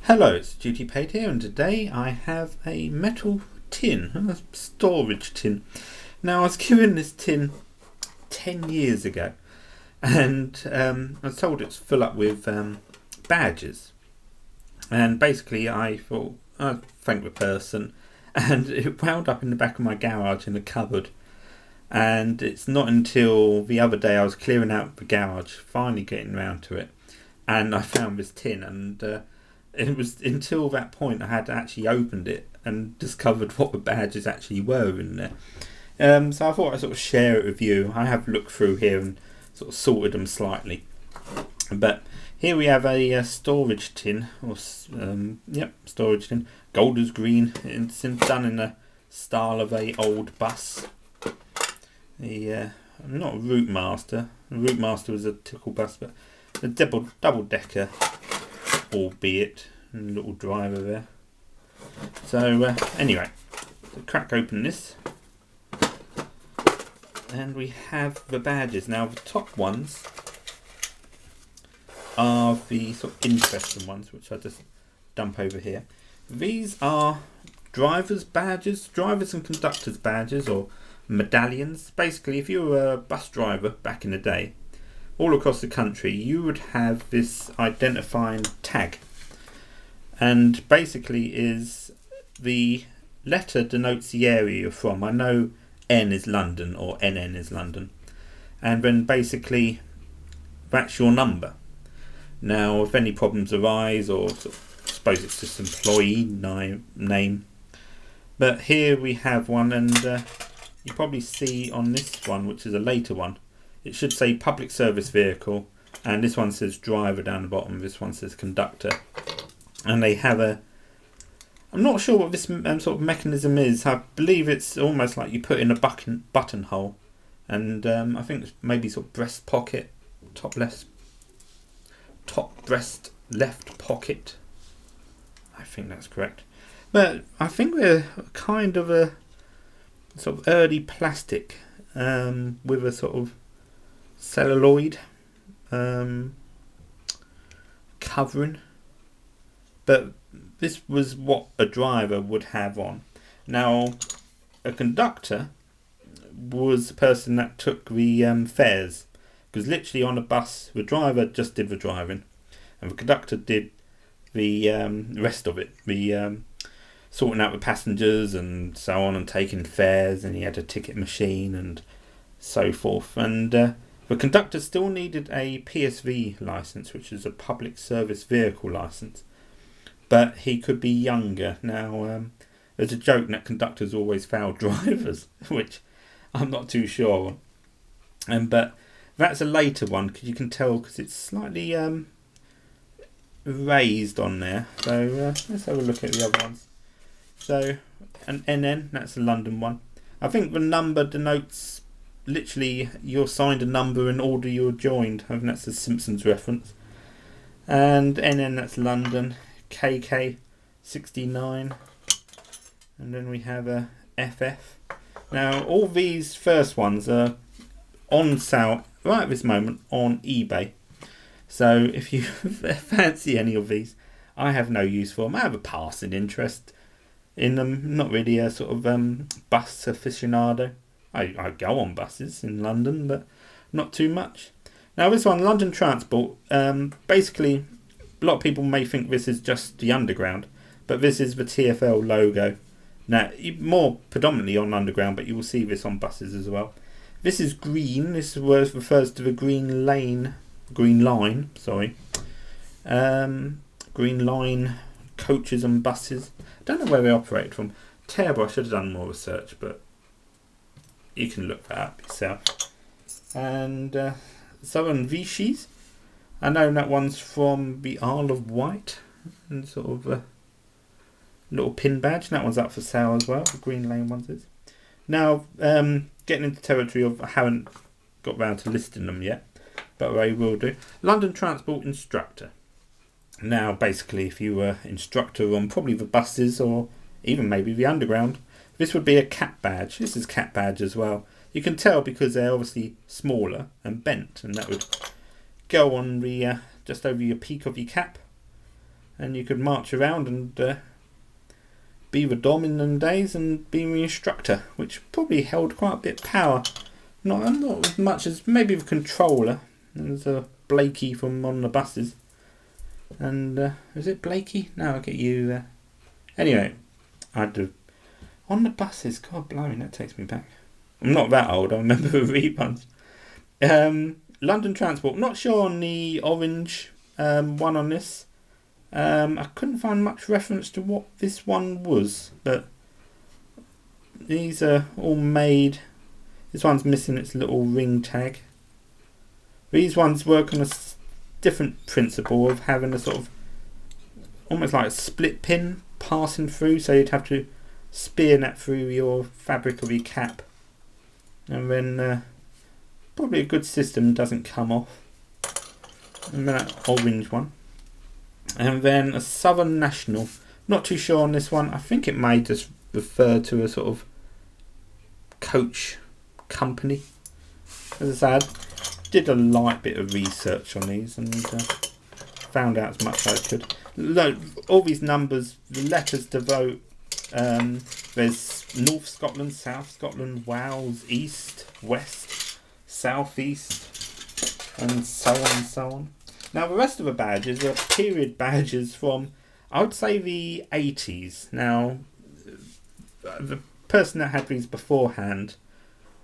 Hello, it's Duty Paid here, and today I have a metal tin, a storage tin. Now, I was given this tin 10 years ago, and I was told it's full up with badges. And basically, I thought, I'd thank the person, and it wound up in the back of my garage in a cupboard. And it's not until the other day I was clearing out the garage, finally getting round to it, and I found this tin, and it was until that point I had actually opened it and discovered what the badges actually were in there. So I thought I'd sort of share it with you. I have looked through here and sort of sorted them slightly. But here we have a storage tin, or storage tin. Golders green. It's done in the style of a old bus. Not a Route Master. The Route Master was a typical bus, but a double decker, albeit, and a little driver there. So anyway, so crack open this, and we have the badges. Now the top ones are the sort of interesting ones, which I just dump over here. These are drivers' badges, drivers and conductors' badges, or medallions. Basically, if you were a bus driver back in the day, all across the country, you would have this identifying tag, and basically is the letter denotes the area you're from. I know N is London, or NN is London, and then basically that's your number. Now, if any problems arise, or sort of, I suppose it's just employee name, but here we have one, and you probably see on this one, which is a later one, it should say public service vehicle, and this one says driver down the bottom, this one says conductor. And they have I'm not sure what this sort of mechanism is. I believe it's almost like you put in a buttonhole, and I think it's maybe sort of breast pocket, top breast left pocket. I think that's correct. But I think they're kind of a sort of early plastic with a sort of celluloid covering, but this was what a driver would have on. Now, a conductor was the person that took the fares, because literally on a bus the driver just did the driving and the conductor did the rest of it, the sorting out the passengers and so on, and taking fares, and he had a ticket machine and so forth. And the conductor still needed a PSV license, which is a public service vehicle license, but he could be younger. Now, there's a joke that conductors always fail drivers, which I'm not too sure on. But that's a later one, because you can tell because it's slightly raised on there. So let's have a look at the other ones. So an NN, that's a London one. I think the number denotes literally you're signed a number in order you're joined. I think that's a Simpsons reference. And NN, that's London. KK 69, and then we have a FF. Now, all these first ones are on sale right at this moment on eBay. So if you fancy any of these, I have no use for them. I have a passing interest in them. Not really a sort of bus aficionado. I go on buses in London, but not too much. Now, this one, London Transport, basically, a lot of people may think this is just the Underground, but this is the TfL logo. Now, more predominantly on Underground, but you will see this on buses as well. This is green. This word refers to the Green Line, Green Line coaches and buses. I don't know where they operate from. Terrible, I should have done more research, but you can look that up yourself. And Southern Vichy's. I know that one's from the Isle of Wight, and sort of a little pin badge. That one's up for sale as well. The Green Lane ones is. Now, getting into territory of, I haven't got round to listing them yet, but I will do. London Transport Instructor. Now, basically, if you were instructor on probably the buses or even maybe the Underground, this would be a cap badge. This is cap badge as well. You can tell because they're obviously smaller and bent, and that would go on the just over your peak of your cap, and you could march around and be the dom in them days and be the instructor, which probably held quite a bit of power. Not as much as maybe the controller. There's a Blakey from on the buses. And is it Blakey? No, I'll get you. Anyway, I'd do on the buses. God blimey, that takes me back. I'm not that old. I remember the reruns. London Transport. Not sure on the orange one on this. I couldn't find much reference to what this one was, but these are all made. This one's missing its little ring tag. These ones work on a different principle of having a sort of almost like a split pin passing through, so you'd have to spear that through your fabric of your cap, and then probably a good system doesn't come off. And then that orange one. And then a Southern National. Not too sure on this one. I think it may just refer to a sort of coach company. As I said, did a light bit of research on these and found out as much as I could. Look, all these numbers, the letters to vote. There's North Scotland, South Scotland, Wales, East, West, South East, and so on and so on. Now the rest of the badges are period badges from, I would say, the 80s. Now, the person that had these beforehand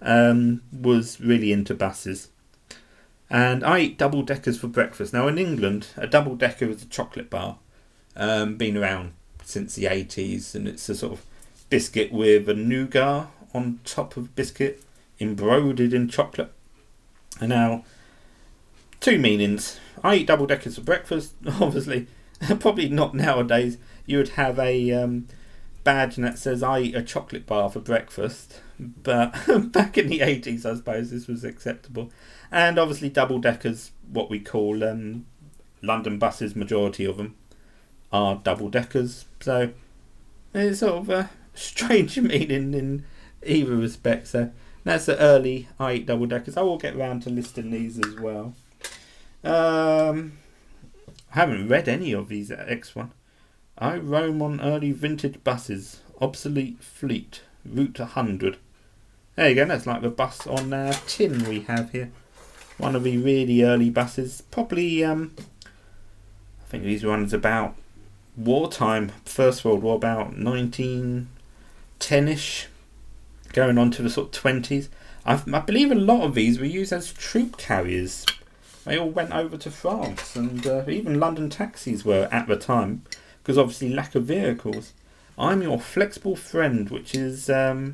was really into buses. And I eat double deckers for breakfast. Now in England, a double decker is a chocolate bar. Been around since the 80s, and it's a sort of biscuit with a nougat on top of biscuit, embroidered in chocolate. And now, two meanings. I eat double deckers for breakfast. Obviously, probably not nowadays. You would have a badge that says I eat a chocolate bar for breakfast. But back in the 80s, I suppose this was acceptable. And obviously, double deckers, what we call London buses, majority of them are double deckers. So it's sort of a strange meaning in either respect. So that's the early I eat double deckers. I will get around to listing these as well. I haven't read any of these at X1. I roam on early vintage buses, obsolete fleet, route 100. There you go, that's like the bus on our tin we have here. One of the really early buses. Probably, I think these ones about wartime, First World War, about 1910-ish, going on to the sort of 20s. I believe a lot of these were used as troop carriers. They all went over to France, and even London taxis were at the time, because obviously lack of vehicles. I'm your flexible friend, which is that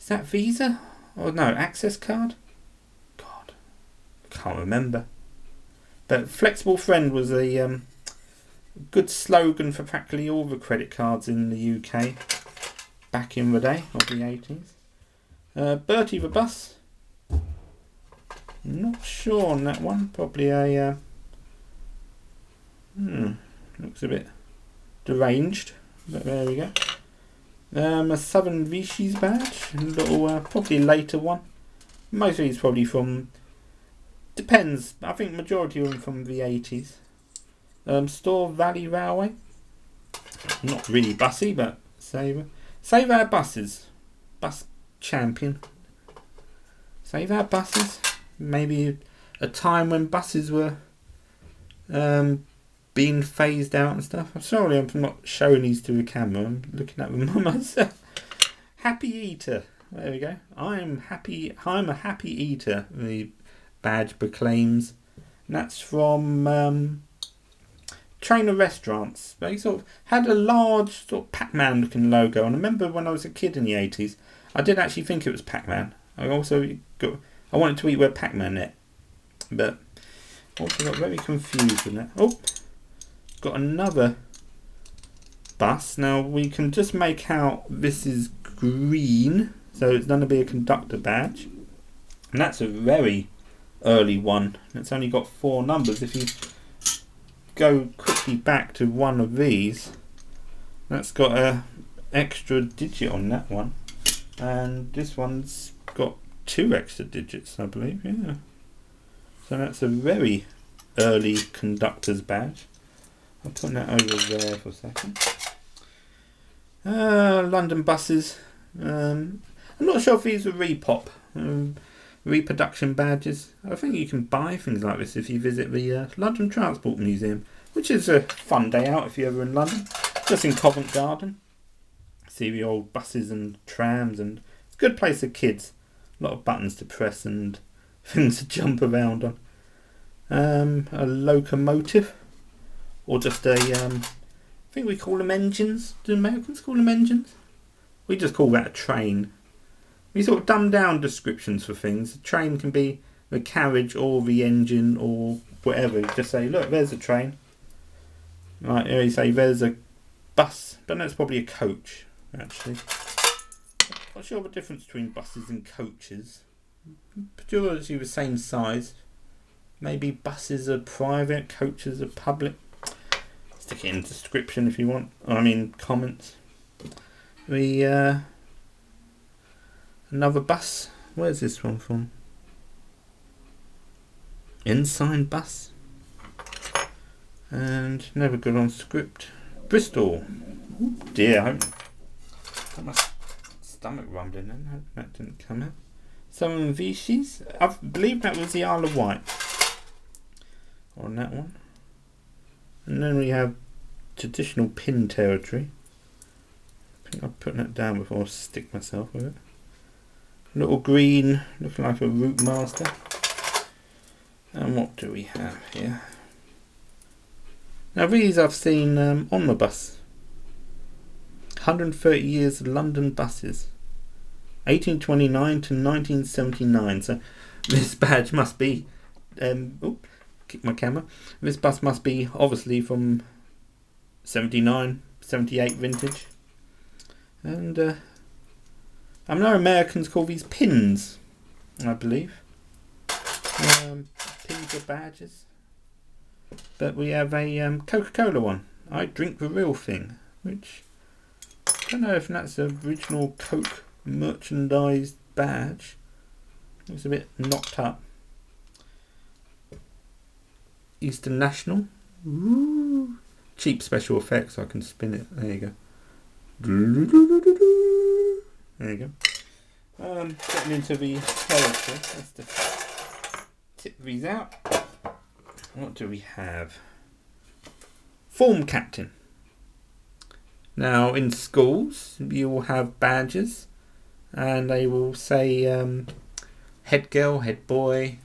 Visa? Or no, Access card? God, I can't remember. But flexible friend was a good slogan for practically all the credit cards in the UK back in the day of the 80s. Bertie the bus. Not sure on that one. Probably a looks a bit deranged, but there we go. A Southern Vichy's badge, a little probably later one. Most of these probably from, depends. I think majority of them from the 80s. Store Valley Railway. Not really bussy, but save our buses. Bus champion. Save our buses. Maybe a time when buses were being phased out and stuff. I'm sorry I'm not showing these to the camera. I'm looking at them myself. Happy Eater. There we go. I'm a happy eater, the badge proclaims. And that's from Trainer Restaurants. They sort of had a large sort of Pac-Man looking logo. And I remember when I was a kid in the 80s, I did actually think it was Pac-Man. I wanted to eat where Pac-Man ate, but also got very confused with that. Oh, got another bus. Now we can just make out this is green, so it's going to be a conductor badge, and that's a very early one. It's only got 4 numbers. If you go quickly back to one of these, that's got a extra digit on that one, and this one's got 2 extra digits, I believe. Yeah, so that's a very early conductor's badge. I'll put that over there for a second. London buses. I'm not sure if these are repop, reproduction badges. I think you can buy things like this if you visit the London Transport Museum, which is a fun day out if you're ever in London. Just in Covent Garden. See the old buses and trams, and it's a good place for kids. A lot of buttons to press and things to jump around on. A locomotive, or just a I think we call them engines. Do Americans call them engines? We just call that a train. We sort of dumb down descriptions for things. A train can be the carriage or the engine or whatever. You just say, look, there's a train. Right, here you say there's a bus, but that's probably a coach, actually. Not sure the difference between buses and coaches. Majority the same size. Maybe buses are private, coaches are public. Stick it in the description if you want. I mean comments. Another bus. Where's this one from? Ensign bus. And never good on script. Bristol. Oh dear, I got my stomach rumbling then. I hope that didn't come out. Some Vichy's. I believe that was the Isle of Wight on that one. And then we have traditional pin territory. I think I'm putting that down before I stick myself with it. Little green, looking like a Route Master. And what do we have here? Now these I've seen on the bus. 130 years of London buses. 1829 to 1979. So this badge must be kick my camera. This bus must be obviously from 79, 78 vintage. And I know Americans call these pins, I believe. Pins are badges. But we have a Coca-Cola one. I drink the real thing, which I don't know if that's the original Coke merchandise badge. It's a bit knocked up. Eastern National. Ooh. Cheap special effects, I can spin it. There you go. There you go. Getting into the territory. Let's just tip these out. What do we have? Form captain. Now in schools you will have badges and they will say head girl, head boy,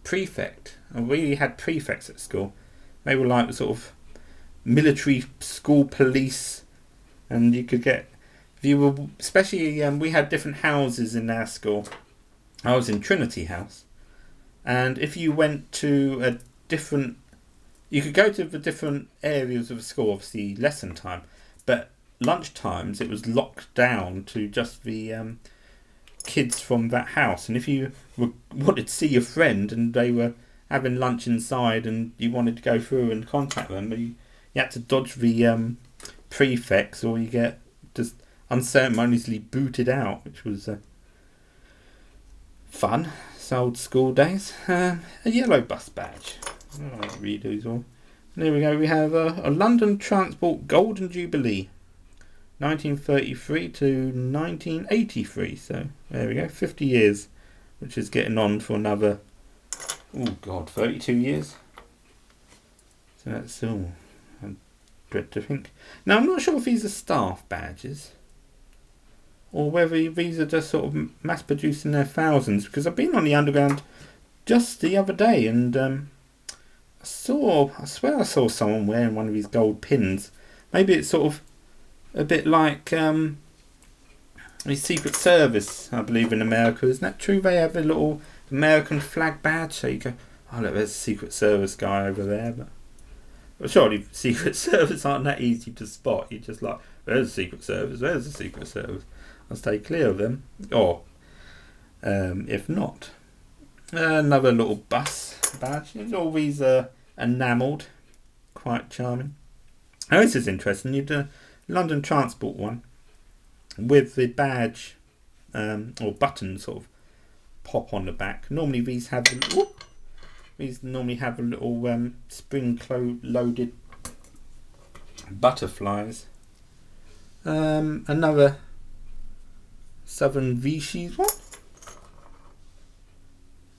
prefect. And we had prefects at school. They were like the sort of military school police, and you could get, if you were, especially we had different houses in our school. I was in Trinity House, and if you went to a different, you could go to the different areas of the school, obviously lesson time, but lunch times it was locked down to just the kids from that house. And if you wanted to see your friend and they were having lunch inside and you wanted to go through and contact them, you had to dodge the prefects, or you get just unceremoniously booted out, which was fun. It's old school days. A yellow bus badge. I like redos all. There we go. We have a London Transport Golden Jubilee, 1933 to 1983. So there we go, 50 years, which is getting on for another, oh god, 32 years. So that's all. I dread to think. Now I'm not sure if these are staff badges or whether these are just sort of mass producing their thousands, because I've been on the underground just the other day and I swear I saw someone wearing one of these gold pins. Maybe it's sort of a bit like the Secret Service, I believe, in America. Isn't that true? They have a little American flag badge, so you go, oh look, there's a Secret Service guy over there. But surely Secret Service aren't that easy to spot. You're just like, there's a Secret Service, there's a Secret Service. I'll stay clear of them. Or if not, another little bus badge. It's all these enamelled, quite charming. Oh, this is interesting. You do London Transport one with the badge or button sort of pop on the back. Normally these normally have a little spring loaded butterflies. Another Southern Vichy's one.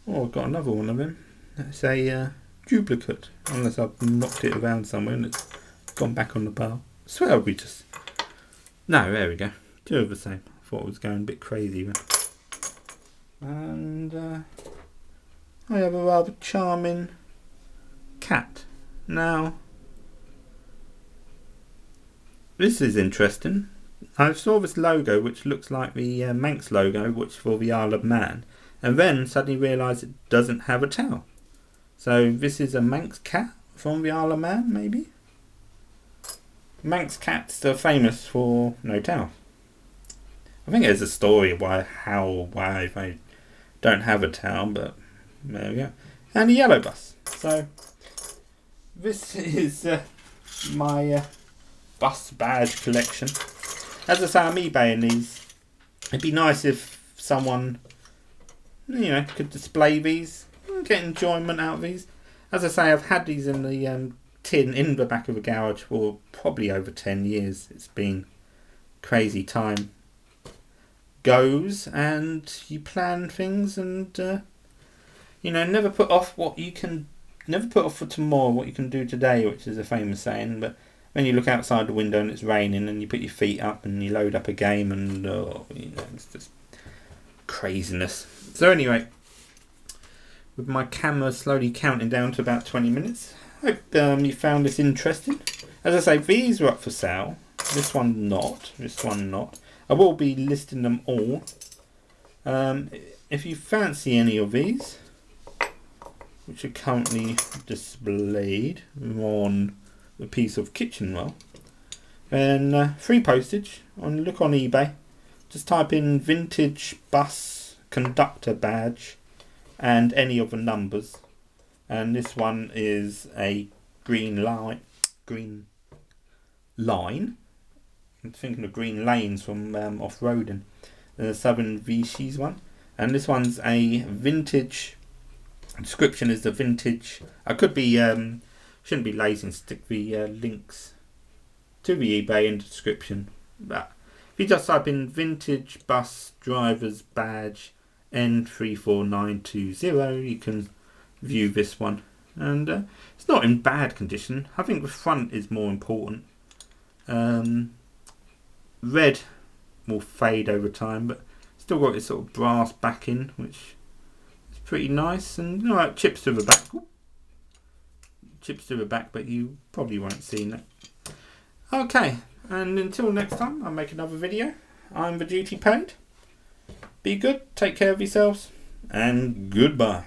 Oh, I've got another one of them. That's a duplicate, unless I've knocked it around somewhere and it's gone back on the pile. I swear I'll be just... No, there we go. Two of the same. I thought it was going a bit crazy then. And I have a rather charming cat. Now, this is interesting. I saw this logo which looks like the Manx logo, which for the Isle of Man, and then suddenly realised it doesn't have a tail. So this is a Manx cat from the Isle of Man, maybe? Manx cats are famous for no tail. I think there's a story why they don't have a tail, but there we go. And a yellow bus. So this is my bus badge collection. As I say, I'm eBaying these. It'd be nice if someone, could display these, get enjoyment out of these. As I say, I've had these in the tin in the back of the garage for probably over 10 years. It's been crazy. Time goes and you plan things and never put off for tomorrow what you can do today, which is a famous saying. But when you look outside the window and it's raining and you put your feet up and you load up a game and it's just craziness. So anyway, with my camera slowly counting down to about 20 minutes, I hope you found this interesting. As I say, these are up for sale. This one not. I will be listing them all. If you fancy any of these, which are currently displayed on a piece of kitchenware, then free postage. Look on eBay. Just type in vintage bus conductor badge and any of the numbers. And this one is a green line. I'm thinking of green lanes from off-roading. The Southern Vichy's one. And this one's a vintage. Description is the vintage. I could be shouldn't be lazy and stick the links to the eBay in the description. But if you just type in vintage bus driver's badge N34920, you can view this one. And it's not in bad condition. I think the front is more important. Red will fade over time, but still got this sort of brass backing, which is pretty nice. And alright, chips to the back. Ooh. Chips to the back, but you probably won't see that. Okay, and until next time, I'll make another video. I'm the Duty Paid. Be good, take care of yourselves, and goodbye.